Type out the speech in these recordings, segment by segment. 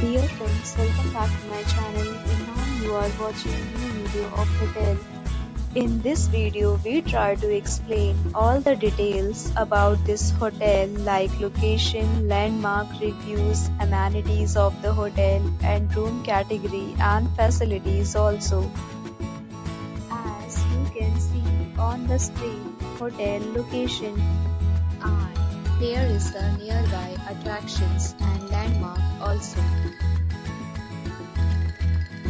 Dear friends, welcome back to my channel and now you are watching a new video of hotel. In this video, we try to explain all the details about this hotel like location, landmark reviews, amenities of the hotel and room category and facilities also. As you can see on the screen, hotel location and here is the nearby attractions and landmark also.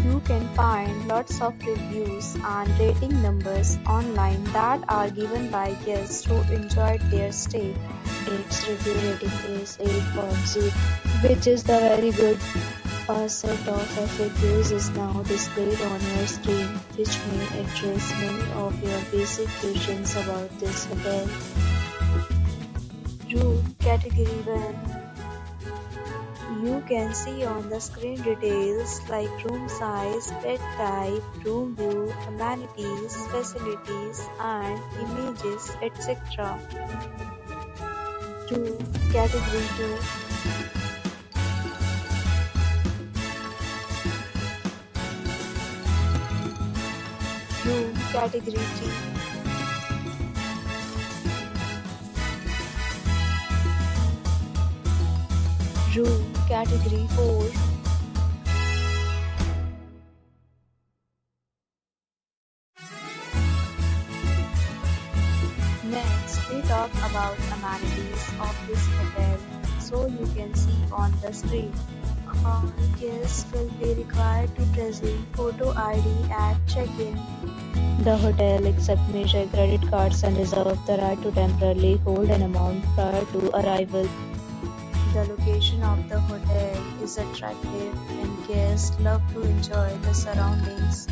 You can find lots of reviews and rating numbers online that are given by guests who enjoyed their stay. Its review rating is 8.0, which is the very good. A set of reviews is now displayed on your screen, which may address many of your basic questions about this hotel. Room Category 1. You can see on the screen details like room size, bed type, room view, amenities, facilities and images, etc. Room Category 2. Room Category 3. Room Category 4. Next, we talk about amenities of this hotel. So you can see on the screen. All guests will be required to present photo ID at check-in. The hotel accepts major credit cards and reserves the right to temporarily hold an amount prior to arrival. The location of the hotel is attractive and guests love to enjoy the surroundings.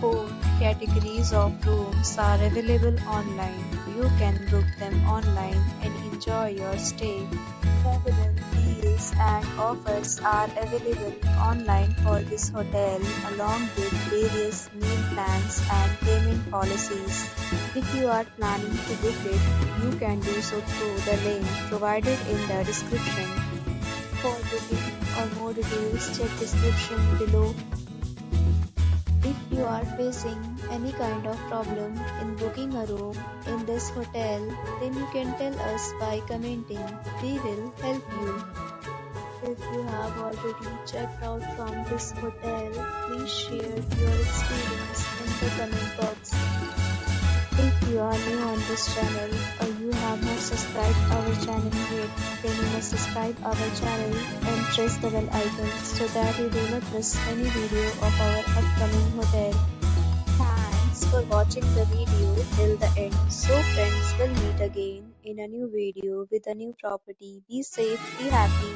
4 categories of rooms are available online. You can book them online and enjoy your stay. Several deals and offers are available online for this hotel along with various meal plans and payment policies. If you are planning to book it, you can do so through the link provided in the description. For booking or more details, check description below. If you are facing any kind of problem in booking a room in this hotel, then you can tell us by commenting. We will help you. If you have already checked out from this hotel, please share your experience in the comment box. If you are new on this channel or you have not subscribed our channel yet, then you must subscribe our channel and press the bell icon so that you do not miss any video of our upcoming hotel. Thanks for watching the video till the end. So friends, will meet again in a new video with a new property. Be safe, be happy.